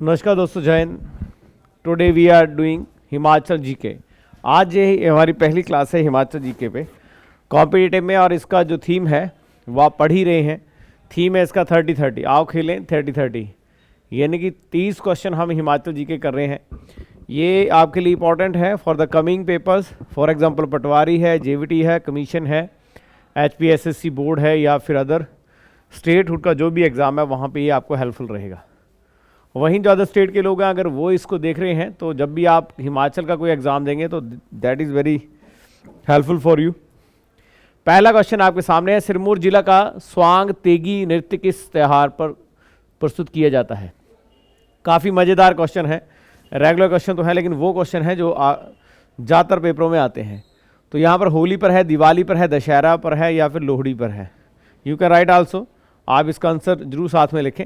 नमस्कार दोस्तों, जय हिंद। Today we are doing Himachal GK. आज ये हमारी पहली क्लास है हिमाचल जीके पे कॉम्पिटिटिव में, और इसका जो थीम है वो आप पढ़ ही रहे हैं। थीम है इसका 30-30, आओ खेलें 30-30, यानी कि 30 क्वेश्चन हम हिमाचल जीके कर रहे हैं। ये आपके लिए इंपॉर्टेंट है for the coming papers. For example पटवारी है, जेवीटी है, कमीशन है, HPSSC बोर्ड है, या फिर अदर स्टेट हुड का जो भी एग्ज़ाम है वहाँ पे ये आपको हेल्पफुल रहेगा। वहीं जो अदर स्टेट के लोग हैं अगर वो इसको देख रहे हैं तो जब भी आप हिमाचल का कोई एग्ज़ाम देंगे तो that is very helpful for you. पहला क्वेश्चन आपके सामने है, सिरमौर जिला का स्वांग तेगी नृत्य किस त्यौहार पर प्रस्तुत किया जाता है। काफ़ी मज़ेदार क्वेश्चन है, रेगुलर क्वेश्चन तो है लेकिन वो क्वेश्चन है जो ज़्यादातर पेपरों में आते हैं। तो यहाँ पर होली पर है, दिवाली पर है, दशहरा पर है, या फिर लोहड़ी पर है। यू कैन राइट आल्सो, आप इसका आंसर जरूर साथ में लिखें।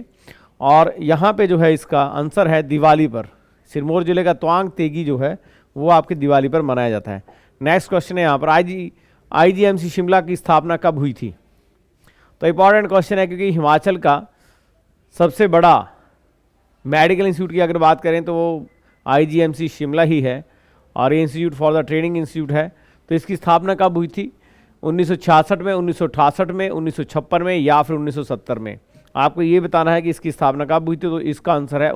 और यहाँ पे जो है इसका आंसर है दिवाली पर। सिरमौर जिले का त्वांग तेगी जो है वो आपकी दिवाली पर मनाया जाता है। नेक्स्ट क्वेश्चन है यहाँ पर, IGMC शिमला की स्थापना कब हुई थी। तो इंपॉर्टेंट क्वेश्चन है क्योंकि हिमाचल का सबसे बड़ा मेडिकल इंस्टीट्यूट की अगर बात करें तो वो IGMC शिमला ही है, और ये institute for the training institute है। तो इसकी स्थापना कब हुई थी? 1966 में, 1968 में, 1956 में, या फिर 1970 में। आपको ये बताना है कि इसकी स्थापना कब हुई थी। तो इसका आंसर है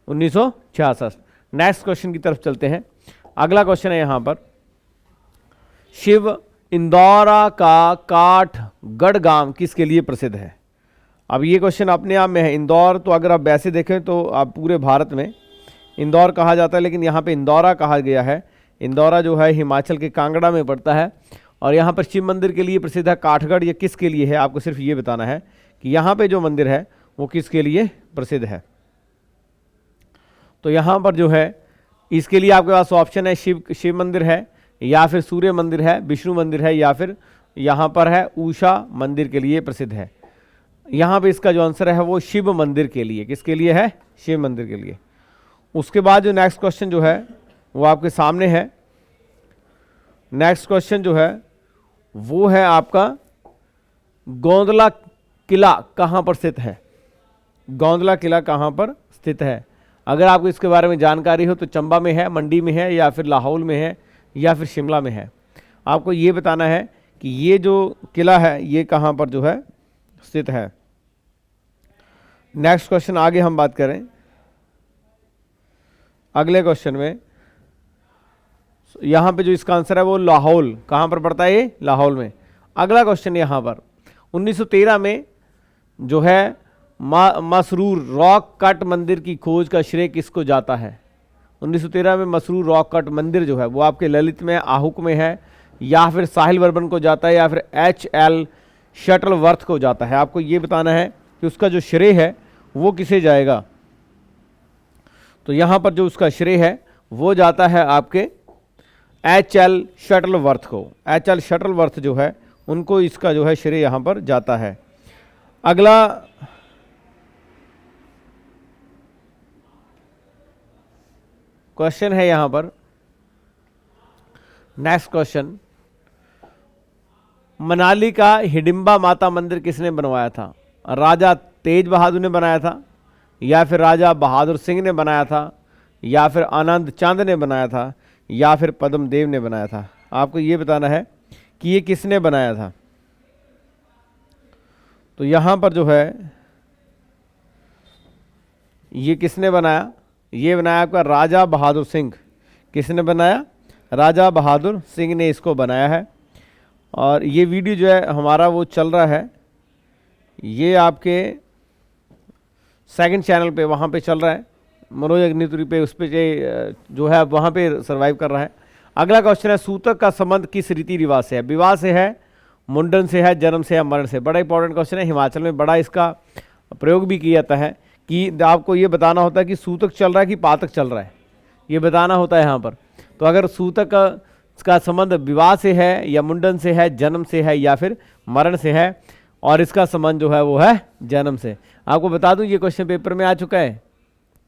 1966। नेक्स्ट क्वेश्चन की तरफ चलते हैं। अगला क्वेश्चन है यहाँ पर, शिव इंदौरा का काठगढ़ गांव किसके लिए प्रसिद्ध है। अब ये क्वेश्चन अपने आप में है। इंदौर तो अगर आप वैसे देखें तो आप पूरे भारत में इंदौर कहा जाता है, लेकिन यहाँ पे इंदौरा कहा गया है। इंदौरा जो है हिमाचल के कांगड़ा में पड़ता है, और यहाँ पर शिव मंदिर के लिए प्रसिद्ध है। काठगढ़ ये किसके लिए है, आपको सिर्फ ये बताना है कि यहाँ पे जो मंदिर है वो किसके लिए प्रसिद्ध है। तो यहाँ पर जो है इसके लिए आपके पास ऑप्शन है, शिव मंदिर है, या फिर सूर्य मंदिर है, विष्णु मंदिर है, या फिर यहाँ पर है उषा मंदिर के लिए प्रसिद्ध है। यहाँ पे इसका जो आंसर है वो शिव मंदिर के लिए, किसके लिए है? शिव मंदिर के लिए। उसके बाद जो नेक्स्ट क्वेश्चन जो है वो आपके सामने है। नेक्स्ट क्वेश्चन जो है वो है आपका, गोंदला किला कहाँ पर स्थित है। गोंदला किला कहाँ पर स्थित है? अगर आपको इसके बारे में जानकारी हो तो चंबा में है, मंडी में है, या फिर लाहौल में है, या फिर शिमला में है। आपको ये बताना है कि ये जो किला है ये कहाँ पर जो है स्थित है। नेक्स्ट क्वेश्चन आगे हम बात करें। अगले क्वेश्चन में यहाँ पे जो इसका आंसर है वो लाहौल, कहाँ पर पड़ता है ये? लाहौल में। अगला क्वेश्चन यहाँ पर, 1913 में जो है मसरूर रॉक कट मंदिर की खोज का श्रेय किसको जाता है। 1913 में मसरूर रॉक कट मंदिर जो है वो आपके ललित में, आहुक में है, या फिर साहिल वर्मन को जाता है, या फिर HL शटलवर्थ को जाता है। आपको ये बताना है कि उसका जो श्रेय है वो किसे जाएगा। तो यहाँ पर जो उसका श्रेय है वो जाता है आपके HL शटलवर्थ को। HL शटलवर्थ जो है उनको इसका जो है श्रेय यहाँ पर जाता है। अगला क्वेश्चन है यहाँ पर, नेक्स्ट क्वेश्चन, मनाली का हिडिंबा माता मंदिर किसने बनवाया था। राजा तेज बहादुर ने बनाया था, या फिर राजा बहादुर सिंह ने बनाया था, या फिर आनंद चंद ने बनाया था, या फिर पद्मदेव ने बनाया था। आपको ये बताना है कि ये किसने बनाया था। तो यहाँ पर जो है ये किसने बनाया? ये बनाया आपका राजा बहादुर सिंह। किसने बनाया? राजा बहादुर सिंह ने इसको बनाया है। और ये वीडियो जो है हमारा वो चल रहा है, ये आपके सेकंड चैनल पे वहाँ पे चल रहा है, मनोज अग्निहोत्री पे, उस पर जो है वहाँ पे सरवाइव कर रहा है। अगला क्वेश्चन है, सूतक का संबंध किस रीति रिवाज से है। विवाह से है, मुंडन से है, जन्म से है, मरण से। बड़ा इंपॉर्टेंट क्वेश्चन है, हिमाचल में बड़ा इसका प्रयोग भी किया जाता है कि आपको ये बताना होता है कि सूतक चल रहा है कि पातक चल रहा है, ये बताना होता है यहाँ पर। तो अगर सूतक का संबंध विवाह से है, या मुंडन से है, जन्म से है, या फिर मरण से है, और इसका संबंध जो है वो है जन्म से। आपको बता दूं ये क्वेश्चन पेपर में आ चुका है,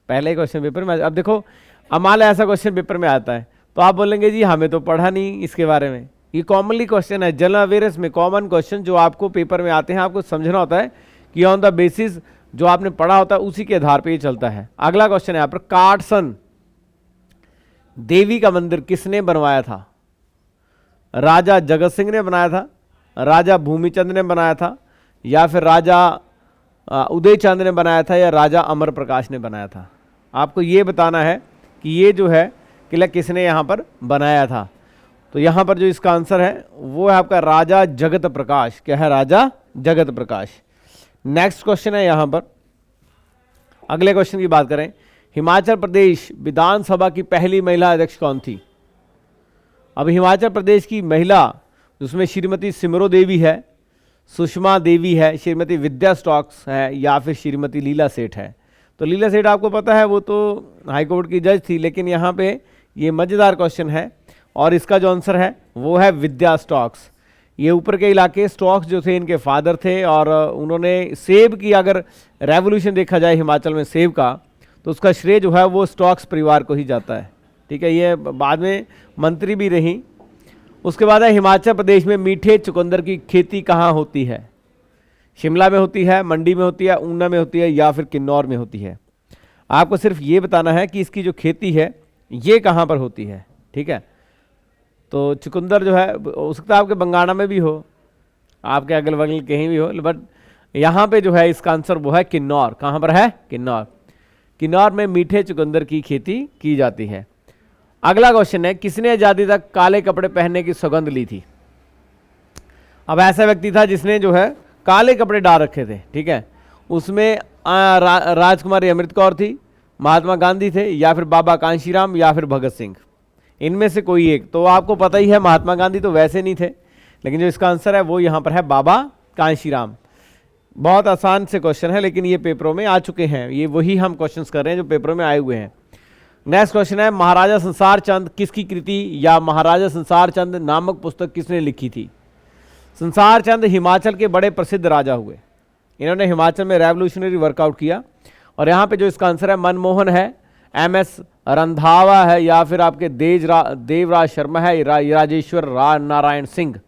पहले क्वेश्चन पेपर में। अब देखो, हमारा ऐसा क्वेश्चन पेपर में आता है तो आप बोलेंगे जी हमें तो पढ़ा नहीं इसके बारे में। ये कॉमनली क्वेश्चन है, जनरल अवेयरनेस में कॉमन क्वेश्चन जो आपको पेपर में आते हैं, आपको समझना होता है कि ऑन द बेसिस जो आपने पढ़ा होता है उसी के आधार पे ये चलता है। अगला क्वेश्चन है यहाँ पर, काटसन देवी का मंदिर किसने बनवाया था? राजा जगत सिंह ने बनाया था, राजा भूमिचंद ने बनाया था, या फिर राजा उदय चंद ने बनाया था, या राजा अमर प्रकाश ने बनाया था? आपको ये बताना है कि ये जो है किला किसने यहाँ पर बनाया था। तो यहाँ पर जो इसका आंसर है वो है आपका राजा जगत प्रकाश। क्या है? राजा जगत प्रकाश। नेक्स्ट क्वेश्चन है यहाँ पर, अगले क्वेश्चन की बात करें, हिमाचल प्रदेश विधानसभा की पहली महिला अध्यक्ष कौन थी? अब हिमाचल प्रदेश की महिला, उसमें श्रीमती सिमरो देवी है, सुषमा देवी है, श्रीमती विद्या स्टॉक्स है, या फिर श्रीमती लीला सेठ है। तो लीला सेठ आपको पता है वो तो हाईकोर्ट की जज थी, लेकिन यहाँ पे ये मज़ेदार क्वेश्चन है और इसका जो आंसर है वो है विद्या स्टॉक्स। ये ऊपर के इलाके स्टॉक्स जो थे इनके फादर थे, और उन्होंने सेब की, अगर रेवोल्यूशन देखा जाए हिमाचल में सेब का, तो उसका श्रेय जो है वो स्टॉक्स परिवार को ही जाता है। ठीक है, ये बाद में मंत्री भी रही। उसके बाद है, हिमाचल प्रदेश में मीठे चुकंदर की खेती कहाँ होती है? शिमला में होती है, मंडी में होती है, ऊना में होती है, या फिर किन्नौर में होती है? आपको सिर्फ ये बताना है कि इसकी जो खेती है ये कहाँ पर होती है। ठीक है, तो चुकंदर जो है हो सकता है आपके बंगाना में भी हो, आपके अगल बगल कहीं भी हो, बट यहाँ पे जो है इसका आंसर वो है किन्नौर। कहाँ पर है? किन्नौर। किन्नौर में मीठे चुकंदर की खेती की जाती है। अगला क्वेश्चन है, किसने आज़ादी तक काले कपड़े पहनने की सौगंध ली थी? अब ऐसा व्यक्ति था जिसने जो है काले कपड़े डाल रखे थे। ठीक है, उसमें राजकुमारी अमृत कौर थी, महात्मा गांधी थे, या फिर बाबा कांशीराम, या फिर भगत सिंह। इनमें से कोई एक। तो आपको पता ही है महात्मा गांधी तो वैसे नहीं थे, लेकिन जो इसका आंसर है वो यहाँ पर है बाबा कांशीराम। बहुत आसान से क्वेश्चन है, लेकिन ये पेपरों में आ चुके हैं, ये वही हम क्वेश्चंस कर रहे हैं जो पेपरों में आए हुए हैं। नेक्स्ट क्वेश्चन है, महाराजा संसार चंद किसकी कृति या महाराजा संसार चंद नामक पुस्तक किसने लिखी थी? संसार चंद हिमाचल के बड़े प्रसिद्ध राजा हुए। इन्होंने हिमाचल में रेवोल्यूशनरी वर्कआउट किया, और यहाँ पे जो इसका आंसर है मनमोहन है, एमएस रंधावा है, या फिर आपके देवराज शर्मा है, राजेश्वर नारायण सिंह।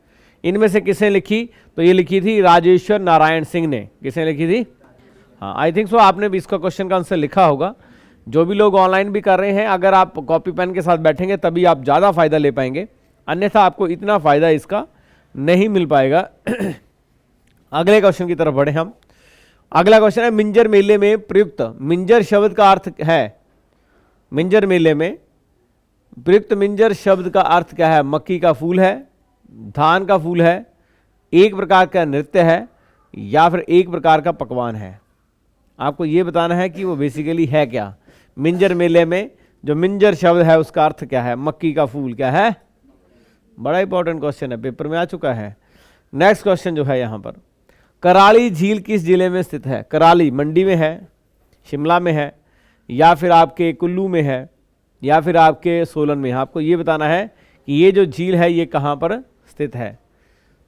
इनमें से किसने लिखी? तो ये लिखी थी राजेश्वर नारायण सिंह ने। किसने लिखी थी? हाँ, आई थिंक सो आपने भी इसका क्वेश्चन का आंसर लिखा होगा। जो भी लोग ऑनलाइन भी कर रहे हैं, अगर आप कॉपी पेन के साथ बैठेंगे तभी आप ज़्यादा फायदा ले पाएंगे, अन्यथा आपको इतना फायदा इसका नहीं मिल पाएगा। अगले क्वेश्चन की तरफ बढ़े हम। अगला क्वेश्चन है, मिंजर मेले में प्रयुक्त, मिंजर शब्द का अर्थ है, मिंजर मेले में प्रयुक्त मिंजर शब्द का अर्थ क्या है? मक्की का फूल है, धान का फूल है, एक प्रकार का नृत्य है, या फिर एक प्रकार का पकवान है? आपको ये बताना है कि वो बेसिकली है क्या। मिंजर मेले में जो मिंजर शब्द है उसका अर्थ क्या है? मक्की का फूल क्या है? बड़ा इंपॉर्टेंट क्वेश्चन है, पेपर में आ चुका है। नेक्स्ट क्वेश्चन जो है यहाँ पर, कराली झील किस जिले में स्थित है? कराली मंडी में है, शिमला में है, या फिर आपके कुल्लू में है, या फिर आपके सोलन में है? आपको ये बताना है कि ये जो झील है ये कहाँ पर स्थित है।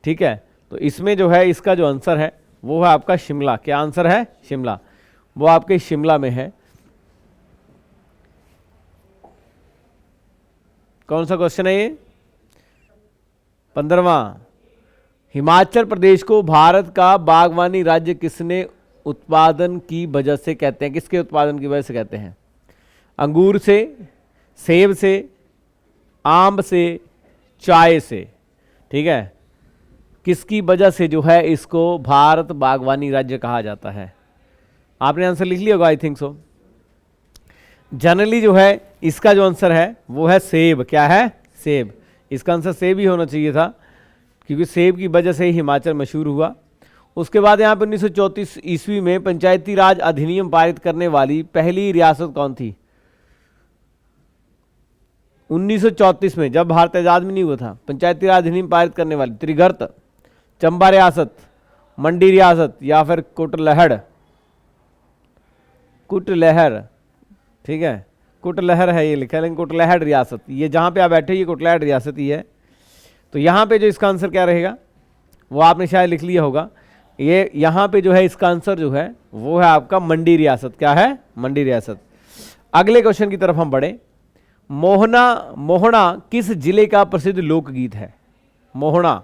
ठीक है, तो इसमें जो है इसका जो आंसर है वो है आपका शिमला। क्या आंसर है? शिमला। वो आपके शिमला में है। कौन सा क्वेश्चन है ये? 15वां। हिमाचल प्रदेश को भारत का बागवानी राज्य किसने उत्पादन की वजह से कहते हैं? किसके उत्पादन की वजह से कहते हैं? अंगूर से, सेब से, आम से, चाय से। ठीक है, किसकी वजह से जो है इसको भारत बागवानी राज्य कहा जाता है? आपने आंसर लिख लिया होगा, आई थिंक सो। जनरली जो है इसका जो आंसर है वो है सेब। क्या है? सेब। इसका आंसर सेब ही होना चाहिए था, क्योंकि सेब की वजह से ही हिमाचल मशहूर हुआ। उसके बाद यहाँ पर 1934 ईस्वी में पंचायती राज अधिनियम पारित करने वाली पहली रियासत कौन थी? 1934 में, जब भारत आजाद में नहीं हुआ था, पंचायती राज अधिनियम पारित करने वाली त्रिगर्त, चंबा रियासत, मंडी रियासत, या फिर कुटलहड़। कुटलहड़, ठीक है, कुटलहड़ है ये लिखा है, लेकिन कुटलहड़ रियासत, ये जहाँ पे आप बैठे ये कुटलहड़ रियासत ही है। तो यहाँ पे जो इसका आंसर क्या रहेगा वो आपने शायद लिख लिया होगा। ये यहाँ पे जो है इसका आंसर जो है वो है आपका मंडी रियासत। क्या है? मंडी रियासत। अगले क्वेश्चन की तरफ हम बढ़े। मोहना किस जिले का प्रसिद्ध लोकगीत है? मोहना।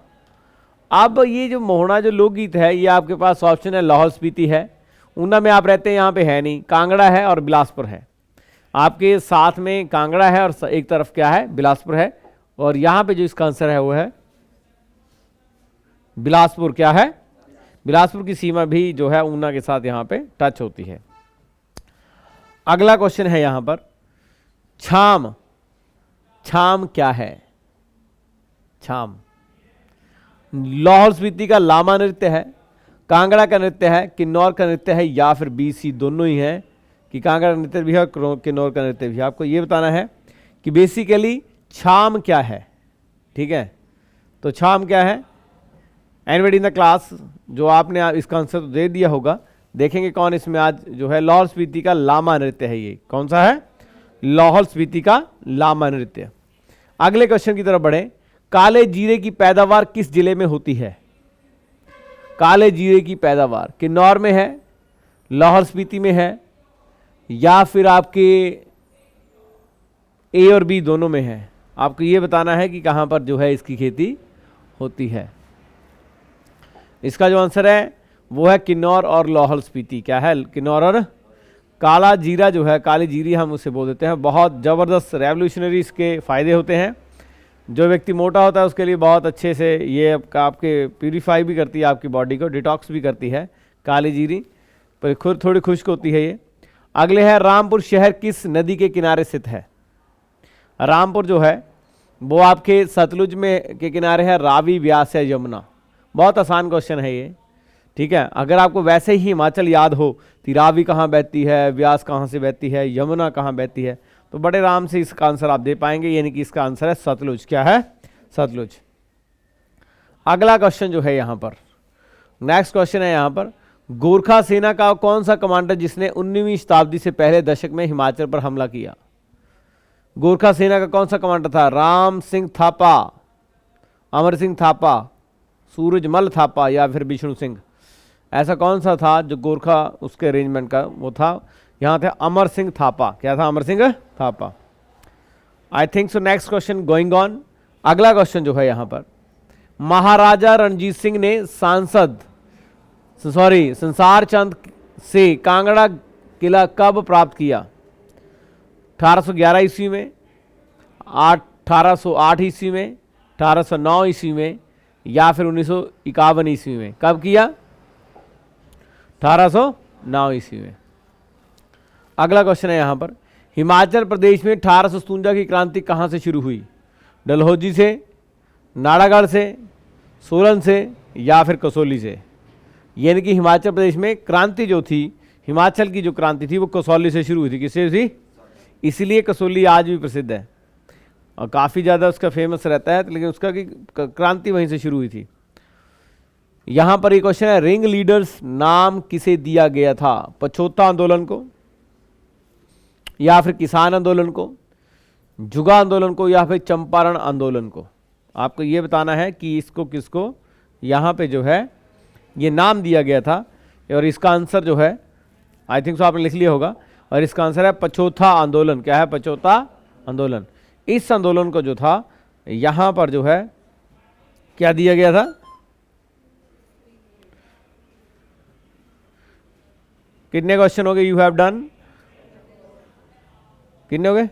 अब ये जो मोहना जो लोकगीत है ये आपके पास ऑप्शन है लाहौल स्पीति है, ऊना में आप रहते हैं, यहाँ पे है नहीं, कांगड़ा है और बिलासपुर है। आपके साथ में कांगड़ा है और एक तरफ क्या है, बिलासपुर है, और यहाँ पे जो इसका आंसर है वो है बिलासपुर। क्या है, बिलासपुर की सीमा भी जो है ऊना के साथ यहाँ पे टच होती है। अगला क्वेश्चन है यहाँ पर, छाम। छाम क्या है? छाम लाहौल स्पीति का लामा नृत्य है, कांगड़ा का नृत्य है, किन्नौर का नृत्य है, या फिर बीसी दोनों ही है कि कांगड़ा नृत्य भी है और किन्नौर का नृत्य भी है। आपको ये बताना है कि बेसिकली छाम क्या है। ठीक है, तो छाम क्या है? एनीबडी इन द क्लास, जो आपने इसका आंसर तो दे दिया होगा, देखेंगे कौन इसमें आज जो है लाहौल स्पीति का लामा नृत्य है। ये कौन सा है? लाहौल स्पीति का लामा नृत्य। अगले क्वेश्चन की तरफ बढ़े, काले जीरे की पैदावार किस जिले में होती है? काले जीरे की पैदावार किन्नौर में है, लाहौल स्पीति में है, या फिर आपके ए और बी दोनों में है। आपको ये बताना है कि कहां पर जो है इसकी खेती होती है। इसका जो आंसर है वो है किन्नौर और लाहौल स्पीति। क्या है? किन्नौर और काला जीरा जो है, काली जीरी हम उसे बोल देते हैं। बहुत ज़बरदस्त रेवोल्यूशनरी इसके फ़ायदे होते हैं। जो व्यक्ति मोटा होता है उसके लिए बहुत अच्छे से ये आपके प्यूरीफाई भी करती है, आपकी बॉडी को डिटॉक्स भी करती है काली जीरी, पर खुद थोड़ी खुश्क होती है ये। अगले है, रामपुर शहर किस नदी के किनारे स्थित है? रामपुर जो है वो आपके सतलुज में के किनारे है, रावी, व्यास या यमुना। बहुत आसान क्वेश्चन है ये। ठीक है, अगर आपको वैसे ही हिमाचल याद हो कि रावी कहाँ बहती है, व्यास कहाँ से बहती है, यमुना कहाँ बहती है, तो बड़े आराम से इसका आंसर आप दे पाएंगे, यानी कि इसका आंसर है सतलुज। क्या है? सतलुज। अगला क्वेश्चन जो है यहाँ पर, नेक्स्ट क्वेश्चन है यहाँ पर, गोरखा सेना का कौन सा कमांडर जिसने 19वीं शताब्दी से पहले दशक में हिमाचल पर हमला किया? गोरखा सेना का कौन सा कमांडर था? राम सिंह थापा, अमर सिंह थापा, सूरजमल थापा, या फिर विष्णु सिंह? ऐसा कौन सा था जो गोरखा उसके अरेंजमेंट का वो था? यहाँ थे अमर सिंह थापा। क्या था? Amar Singh Thapa. I think so. Next question going on. अगला क्वेश्चन जो है यहाँ पर, महाराजा रणजीत सिंह ने संसार चंद से कांगड़ा किला कब प्राप्त किया? 1811 ईस्वी में, 1808 ईस्वी में, 1809 ईस्वी में, या फिर 1951 ईस्वी में? कब किया? 1809 ईस्वी में। अगला क्वेश्चन है यहाँ पर, हिमाचल प्रदेश में 1857 की क्रांति कहाँ से शुरू हुई? डलहौजी से, नाड़ागढ़ से, सोलन से, या फिर कसौली से? यानी कि हिमाचल प्रदेश में क्रांति जो थी, हिमाचल की जो क्रांति थी वो कसौली से शुरू हुई थी। किससे थी? इसीलिए कसौली आज भी प्रसिद्ध है और काफ़ी ज़्यादा उसका फेमस रहता है, लेकिन उसका की क्रांति वहीं से शुरू हुई थी। यहाँ पर एक क्वेश्चन है, रिंग लीडर्स नाम किसे दिया गया था? पछोता आंदोलन को, या फिर किसान आंदोलन को, जुगा आंदोलन को, या फिर चंपारण आंदोलन को? आपको ये बताना है कि इसको किसको यहाँ पे जो है ये नाम दिया गया था। और इसका आंसर जो है आई थिंक सो आपने लिख लिया होगा, और इसका आंसर है पछोता आंदोलन। क्या है? पछोता आंदोलन। इस आंदोलन को जो था यहाँ पर जो है क्या दिया गया था? कितने क्वेश्चन हो गए? यू हैव डन कितने हो गए?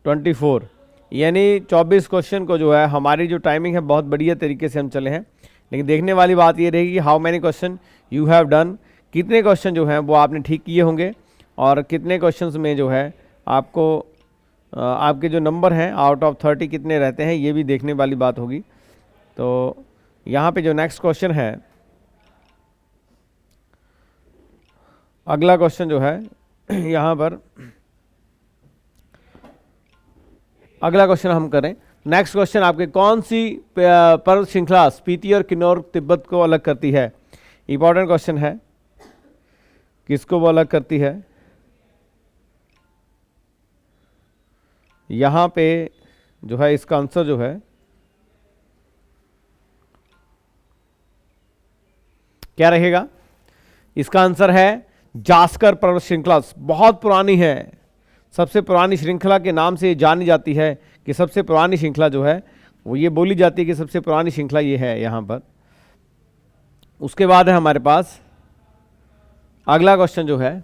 24। यानी 24 क्वेश्चन को जो है, हमारी जो टाइमिंग है बहुत बढ़िया तरीके से हम चले हैं, लेकिन देखने वाली बात ये रहेगी how many question you have done. कितने क्वेश्चन जो हैं वो आपने ठीक किए होंगे, और कितने क्वेश्चंस में जो है आपको आपके जो नंबर हैं आउट ऑफ 30 कितने रहते हैं, ये भी देखने वाली बात होगी। तो यहाँ पे जो नेक्स्ट क्वेश्चन है, अगला क्वेश्चन जो है यहाँ पर, अगला क्वेश्चन हम करें। नेक्स्ट क्वेश्चन आपके, कौन सी पर्वत श्रृंखला स्पीति और किन्नौर तिब्बत को अलग करती है? इंपॉर्टेंट क्वेश्चन है, किसको वो अलग करती है? यहाँ पे जो है इसका आंसर जो है क्या रहेगा? इसका आंसर है जास्कर पर्वत श्रृंखला। बहुत पुरानी है, सबसे पुरानी श्रृंखला के नाम से जानी जाती है कि सबसे पुरानी श्रृंखला जो है वो ये बोली जाती है कि सबसे पुरानी श्रृंखला ये है यहाँ पर। उसके बाद है हमारे पास अगला क्वेश्चन जो है,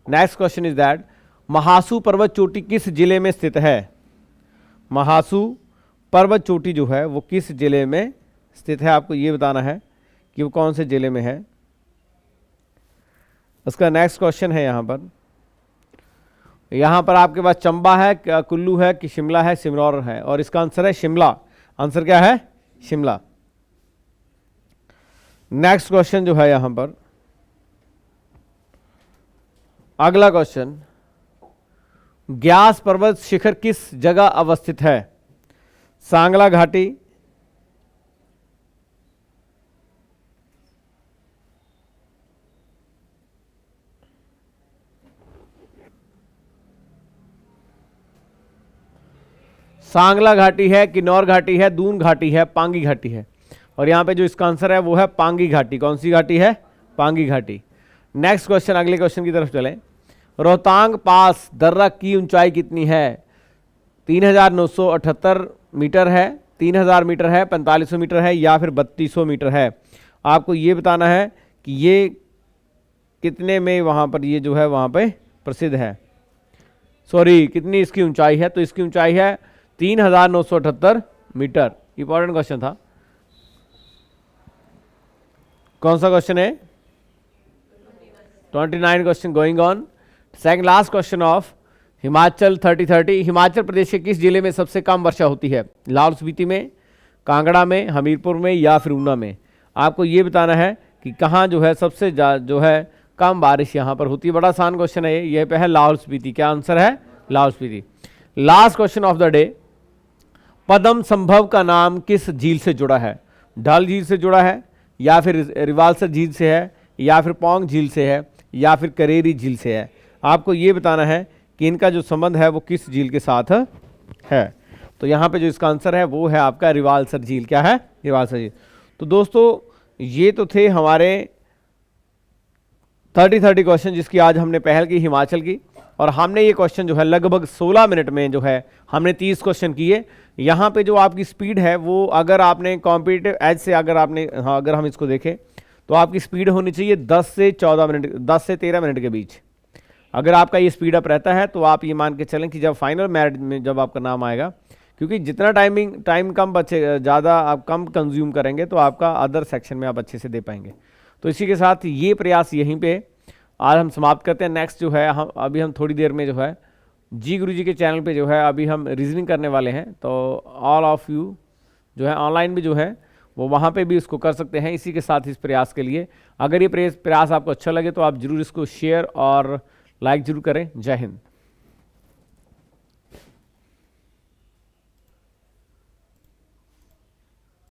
next question is that Mahasu पर्वत चोटी किस जिले में स्थित है? महासू पर्वत चोटी जो है वो किस जिले में स्थित है, आपको ये बताना है कि वो कौन से जिले में है। उसका नेक्स्ट क्वेश्चन है यहाँ पर आपके पास चंबा है, कुल्लू है कि शिमला है, सिमरौर है, और इसका आंसर है शिमला। आंसर क्या है? शिमला। नेक्स्ट क्वेश्चन जो है यहाँ पर, अगला क्वेश्चन, ग्यास पर्वत शिखर किस जगह अवस्थित है? सांगला घाटी, सांगला घाटी है, किन्नौर घाटी है, दून घाटी है, पांगी घाटी है। और यहाँ पे जो इसका आंसर है वो है पांगी घाटी। कौन सी घाटी है? पांगी घाटी। नेक्स्ट क्वेश्चन, अगले क्वेश्चन की तरफ चलें। रोहतांग पास दर्रा की ऊंचाई कितनी है? 3978 मीटर है, 3000 मीटर है, 4500 मीटर है, या फिर 3200 मीटर है। आपको ये बताना है कि ये कितने में वहाँ पर ये जो है वहाँ पे प्रसिद्ध है, सॉरी कितनी इसकी ऊंचाई है। तो इसकी ऊंचाई है 3978 मीटर। इंपॉर्टेंट क्वेश्चन था। कौन सा क्वेश्चन है? 29 question going on. Second last question of Himachal 30-30। Himachal Pradesh के किस जिले में सबसे कम वर्षा होती है? लाहौल स्पीति में, कांगड़ा में, हमीरपुर में, या फिर ऊना में। आपको ये बताना है कि कहाँ जो है सबसे जो है कम बारिश यहाँ पर होती है। बड़ा आसान क्वेश्चन है ये पे है लाहौल स्पीति। क्या आंसर है? Lahaul Spiti. Last question of the day, Padma Sambhav का नाम किस झील से जुड़ा है? डल झील से जुड़ा है, या फिर रिवाल्सर झील से है, या फिर पौंग झील से है, या फिर करेरी झील से है। आपको ये बताना है कि इनका जो संबंध है वो किस झील के साथ है। तो यहाँ पे जो इसका आंसर है वो है आपका रिवाल्सर झील। क्या है? रिवाल्सर झील। तो दोस्तों ये तो थे हमारे 30-30 क्वेश्चन जिसकी आज हमने पहल की हिमाचल की, और हमने ये क्वेश्चन जो है लगभग 16 मिनट में जो है हमने 30 क्वेश्चन किए। यहाँ पे जो आपकी स्पीड है वो अगर आपने कॉम्पिटिटिव एज से अगर आपने अगर हम इसको देखें तो आपकी स्पीड होनी चाहिए 10 से 13 मिनट के बीच। अगर आपका ये स्पीड अप रहता है तो आप ये मान के चलें कि जब फाइनल मेरिट में जब आपका नाम आएगा, क्योंकि जितना टाइम कम बचे, ज़्यादा आप कम कंज्यूम करेंगे तो आपका अदर सेक्शन में आप अच्छे से दे पाएंगे। तो इसी के साथ ये प्रयास यहीं पे आज हम समाप्त करते हैं। नेक्स्ट जो है हम थोड़ी देर में जो है जी गुरु जी के चैनल पे जो है अभी हम रीजनिंग करने वाले हैं। तो ऑल ऑफ यू जो है ऑनलाइन भी जो है वो वहाँ पे भी इसको कर सकते हैं। इसी के साथ इस प्रयास के लिए अगर ये प्रयास आपको अच्छा लगे तो आप जरूर इसको शेयर और लाइक जरूर करें। जय हिंद।